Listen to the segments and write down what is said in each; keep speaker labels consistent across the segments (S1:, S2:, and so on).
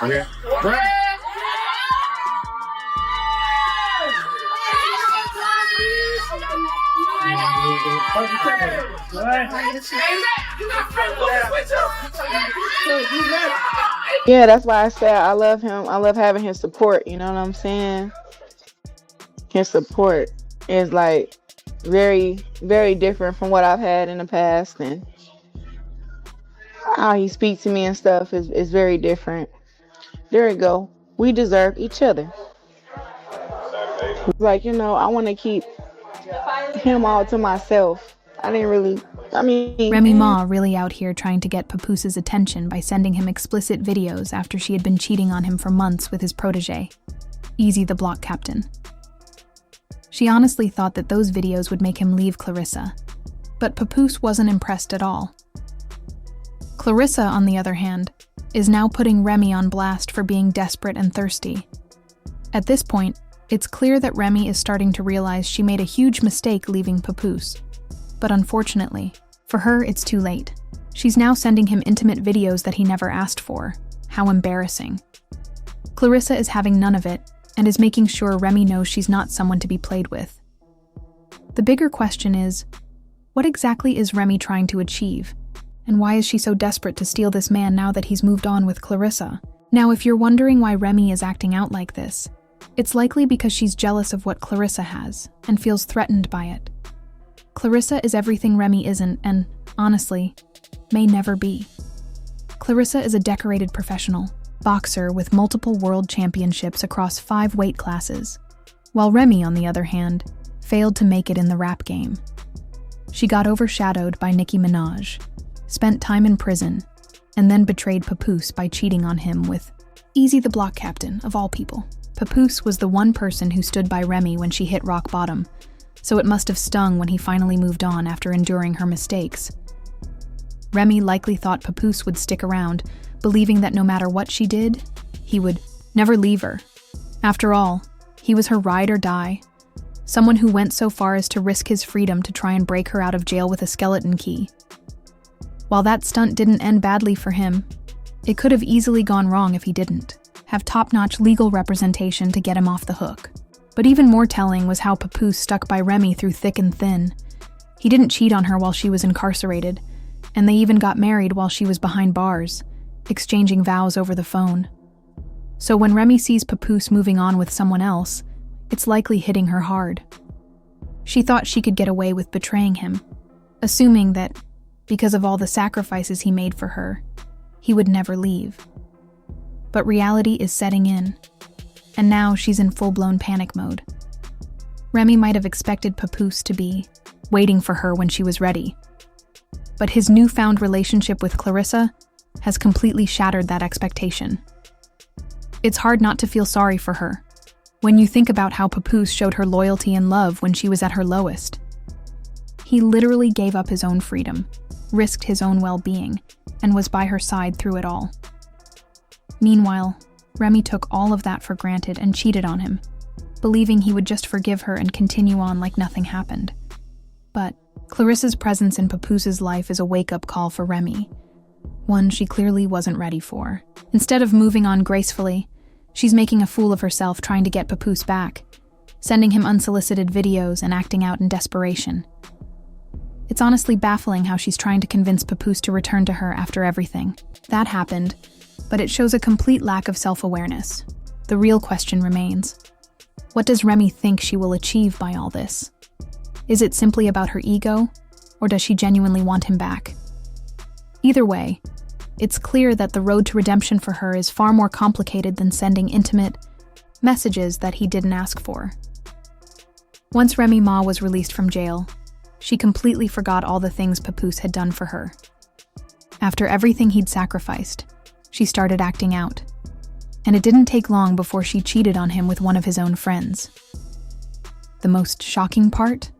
S1: Okay.
S2: Yeah, that's why I said I love him. I love having his support. You know what I'm saying? His support is like very, very different from what I've had in the past, and how he speaks to me and stuff is very different. There we go. We deserve each other. Like, I want to keep him all to myself.
S3: Remy Ma really out here trying to get Papoose's attention by sending him explicit videos after she had been cheating on him for months with his protege, Easy the block captain. She honestly thought that those videos would make him leave Claressa, but Papoose wasn't impressed at all. Claressa, on the other hand, is now putting Remy on blast for being desperate and thirsty. At this point, it's clear that Remy is starting to realize she made a huge mistake leaving Papoose. But unfortunately, for her it's too late. She's now sending him intimate videos that he never asked for. How embarrassing. Claressa is having none of it, and is making sure Remy knows she's not someone to be played with. The bigger question is, what exactly is Remy trying to achieve? And why is she so desperate to steal this man now that he's moved on with Claressa? Now, if you're wondering why Remy is acting out like this, it's likely because she's jealous of what Claressa has, and feels threatened by it. Claressa is everything Remy isn't, and, honestly, may never be. Claressa is a decorated professional, boxer with multiple world championships across 5 weight classes, while Remy, on the other hand, failed to make it in the rap game. She got overshadowed by Nicki Minaj, spent time in prison, and then betrayed Papoose by cheating on him with Easy the block captain, of all people. Papoose was the one person who stood by Remy when she hit rock bottom, so it must have stung when he finally moved on after enduring her mistakes. Remy likely thought Papoose would stick around, believing that no matter what she did, he would never leave her. After all, he was her ride or die, someone who went so far as to risk his freedom to try and break her out of jail with a skeleton key. While that stunt didn't end badly for him, it could have easily gone wrong if he didn't have top-notch legal representation to get him off the hook. But even more telling was how Papoose stuck by Remy through thick and thin. He didn't cheat on her while she was incarcerated, and they even got married while she was behind bars, exchanging vows over the phone. So when Remy sees Papoose moving on with someone else, it's likely hitting her hard. She thought she could get away with betraying him, assuming that, because of all the sacrifices he made for her, he would never leave. But reality is setting in, and now she's in full-blown panic mode. Remy might have expected Papoose to be waiting for her when she was ready, but his newfound relationship with Claressa has completely shattered that expectation. It's hard not to feel sorry for her when you think about how Papoose showed her loyalty and love when she was at her lowest. He literally gave up his own freedom, risked his own well-being, and was by her side through it all. Meanwhile, Remy took all of that for granted and cheated on him, believing he would just forgive her and continue on like nothing happened. But Claressa's presence in Papoose's life is a wake-up call for Remy, one she clearly wasn't ready for. Instead of moving on gracefully, she's making a fool of herself trying to get Papoose back, sending him unsolicited videos and acting out in desperation. It's honestly baffling how she's trying to convince Papoose to return to her after everything. That happened, but it shows a complete lack of self-awareness. The real question remains, what does Remy think she will achieve by all this? Is it simply about her ego, or does she genuinely want him back? Either way, it's clear that the road to redemption for her is far more complicated than sending intimate messages that he didn't ask for. Once Remy Ma was released from jail, she completely forgot all the things Papoose had done for her. After everything he'd sacrificed, she started acting out, and it didn't take long before she cheated on him with one of his own friends. The most shocking part?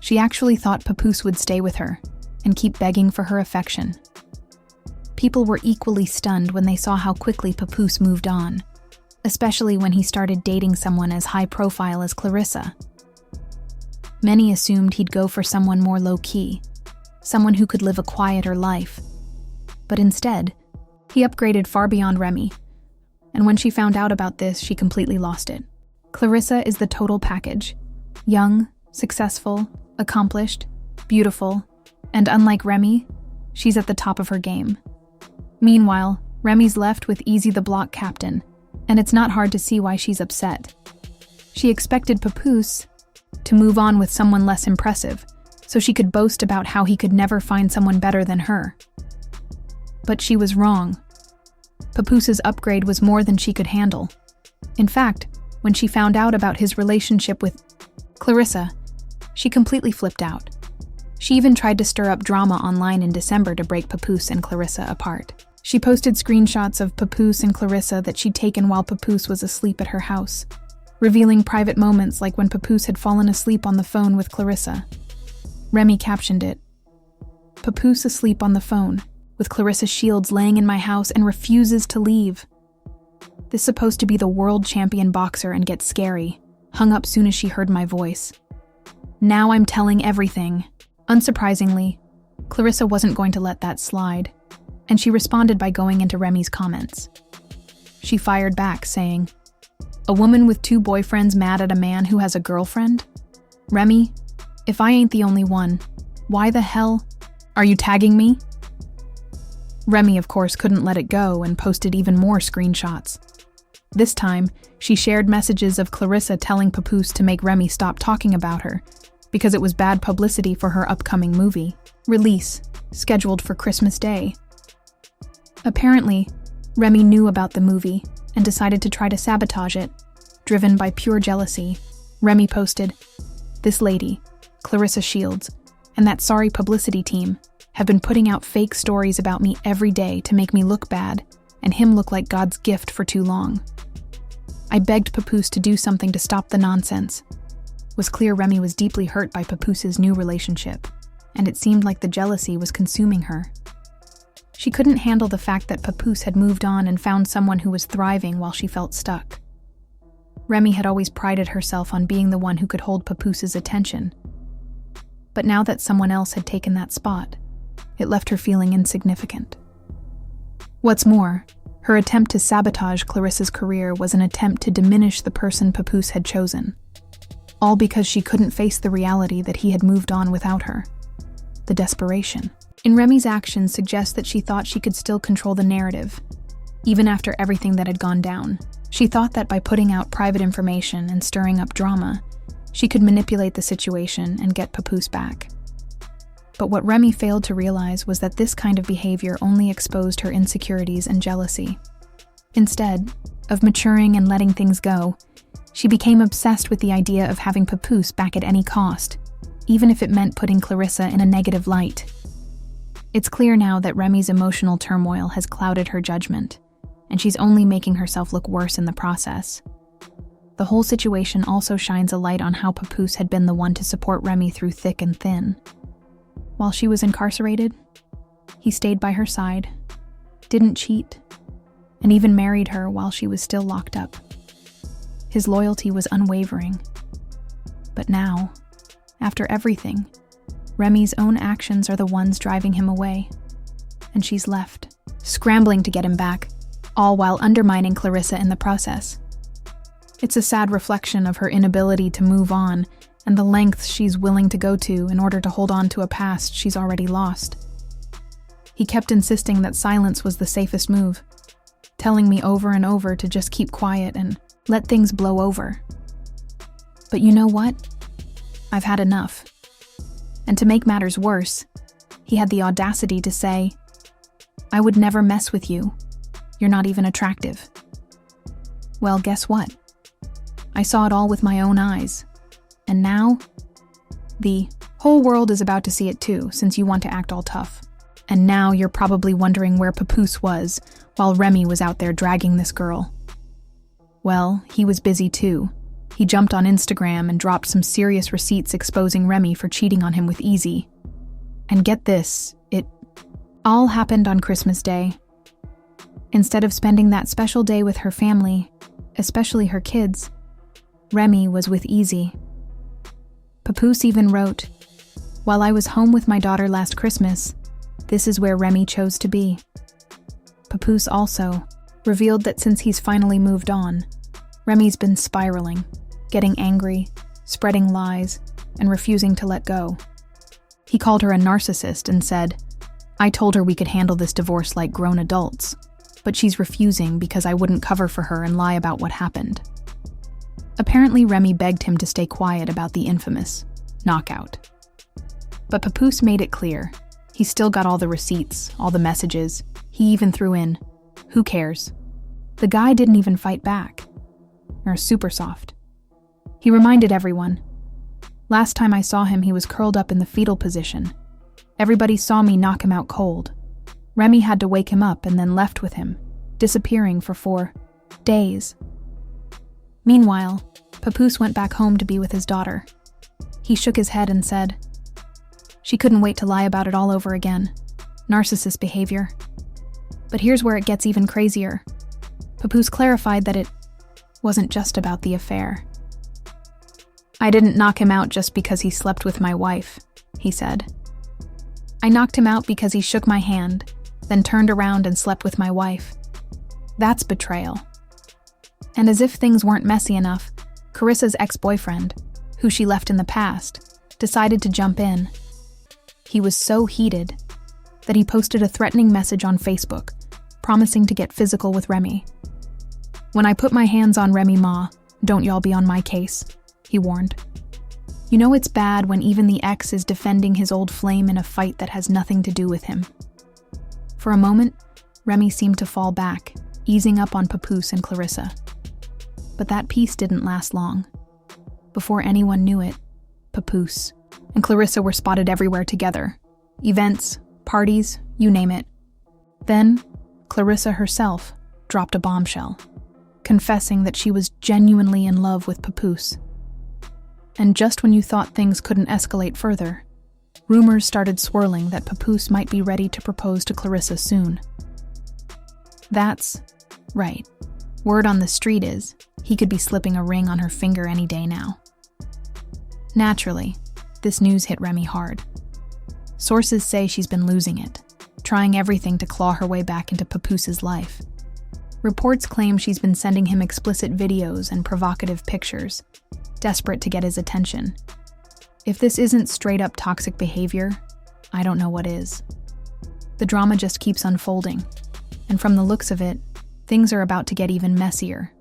S3: She actually thought Papoose would stay with her and keep begging for her affection. People were equally stunned when they saw how quickly Papoose moved on, especially when he started dating someone as high-profile as Claressa. Many assumed he'd go for someone more low-key, someone who could live a quieter life, but instead, He upgraded far beyond Remy, and when she found out about this, she completely lost it. Claressa is the total package. Young, successful, accomplished, beautiful, and unlike Remy, she's at the top of her game. Meanwhile, Remy's left with Easy the block captain, and it's not hard to see why she's upset. She expected Papoose to move on with someone less impressive, so she could boast about how he could never find someone better than her. But she was wrong. Papoose's upgrade was more than she could handle. In fact, when she found out about his relationship with Claressa, she completely flipped out. She even tried to stir up drama online in December to break Papoose and Claressa apart. She posted screenshots of Papoose and Claressa that she'd taken while Papoose was asleep at her house, revealing private moments like when Papoose had fallen asleep on the phone with Claressa. Remy captioned it, "Papoose asleep on the phone, with Claressa Shields laying in my house and refuses to leave. This supposed to be the world champion boxer and gets scary, hung up soon as she heard my voice. Now I'm telling everything." Unsurprisingly, Claressa wasn't going to let that slide, and she responded by going into Remy's comments. She fired back, saying, "A woman with 2 boyfriends mad at a man who has a girlfriend? Remy, if I ain't the only one, why the hell are you tagging me?" Remy, of course, couldn't let it go and posted even more screenshots. This time, she shared messages of Claressa telling Papoose to make Remy stop talking about her, because it was bad publicity for her upcoming movie release, scheduled for Christmas Day. Apparently, Remy knew about the movie and decided to try to sabotage it. Driven by pure jealousy, Remy posted, "This lady, Claressa Shields, and that sorry publicity team have been putting out fake stories about me every day to make me look bad and him look like God's gift for too long. I begged Papoose to do something to stop the nonsense." It was clear Remy was deeply hurt by Papoose's new relationship, and it seemed like the jealousy was consuming her. She couldn't handle the fact that Papoose had moved on and found someone who was thriving while she felt stuck. Remy had always prided herself on being the one who could hold Papoose's attention. But now that someone else had taken that spot, it left her feeling insignificant. What's more, her attempt to sabotage Claressa's career was an attempt to diminish the person Papoose had chosen, all because she couldn't face the reality that he had moved on without her. The desperation in Remy's actions suggests that she thought she could still control the narrative, even after everything that had gone down. She thought that by putting out private information and stirring up drama, she could manipulate the situation and get Papoose back. But what Remy failed to realize was that this kind of behavior only exposed her insecurities and jealousy. Instead of maturing and letting things go, she became obsessed with the idea of having Papoose back at any cost, even if it meant putting Claressa in a negative light. It's clear now that Remy's emotional turmoil has clouded her judgment, and she's only making herself look worse in the process. The whole situation also shines a light on how Papoose had been the one to support Remy through thick and thin. While she was incarcerated, he stayed by her side, didn't cheat, and even married her while she was still locked up. His loyalty was unwavering. But now, after everything, Remy's own actions are the ones driving him away, and she's left, scrambling to get him back, all while undermining Claressa in the process. It's a sad reflection of her inability to move on and the lengths she's willing to go to in order to hold on to a past she's already lost. He kept insisting that silence was the safest move, telling me over and over to just keep quiet and let things blow over. But you know what? I've had enough. And to make matters worse, he had the audacity to say, "I would never mess with you. You're not even attractive." Well, guess what? I saw it all with my own eyes. And now, the whole world is about to see it too, since you want to act all tough. And now you're probably wondering where Papoose was while Remy was out there dragging this girl. Well, he was busy too. He jumped on Instagram and dropped some serious receipts exposing Remy for cheating on him with Easy. And get this, it all happened on Christmas Day. Instead of spending that special day with her family, especially her kids, Remy was with Easy. Papoose even wrote, "While I was home with my daughter last Christmas, this is where Remy chose to be." Papoose also revealed that since he's finally moved on, Remy's been spiraling, getting angry, spreading lies, and refusing to let go. He called her a narcissist and said, "I told her we could handle this divorce like grown adults, but she's refusing because I wouldn't cover for her and lie about what happened." Apparently, Remy begged him to stay quiet about the infamous knockout. But Papoose made it clear. He still got all the receipts, all the messages. He even threw in, "Who cares?" The guy didn't even fight back. Or super soft. He reminded everyone, "Last time I saw him, he was curled up in the fetal position. Everybody saw me knock him out cold. Remy had to wake him up and then left with him, disappearing for 4 days." Meanwhile, Papoose went back home to be with his daughter. He shook his head and said, "She couldn't wait to lie about it all over again. Narcissist behavior." But here's where it gets even crazier. Papoose clarified that it wasn't just about the affair. "I didn't knock him out just because he slept with my wife," he said. "I knocked him out because he shook my hand, then turned around and slept with my wife. That's betrayal." And as if things weren't messy enough, Clarissa's ex-boyfriend, who she left in the past, decided to jump in. He was so heated that he posted a threatening message on Facebook, promising to get physical with Remy. "When I put my hands on Remy Ma, don't y'all be on my case," he warned. You know it's bad when even the ex is defending his old flame in a fight that has nothing to do with him. For a moment, Remy seemed to fall back, easing up on Papoose and Claressa. But that peace didn't last long. Before anyone knew it, Papoose and Claressa were spotted everywhere together. Events, parties, you name it. Then, Claressa herself dropped a bombshell, confessing that she was genuinely in love with Papoose. And just when you thought things couldn't escalate further, rumors started swirling that Papoose might be ready to propose to Claressa soon. That's right. Word on the street is he could be slipping a ring on her finger any day now. Naturally, this news hit Remy hard. Sources say she's been losing it, trying everything to claw her way back into Papoose's life. Reports claim she's been sending him explicit videos and provocative pictures, desperate to get his attention. If this isn't straight-up toxic behavior, I don't know what is. The drama just keeps unfolding, and from the looks of it, things are about to get even messier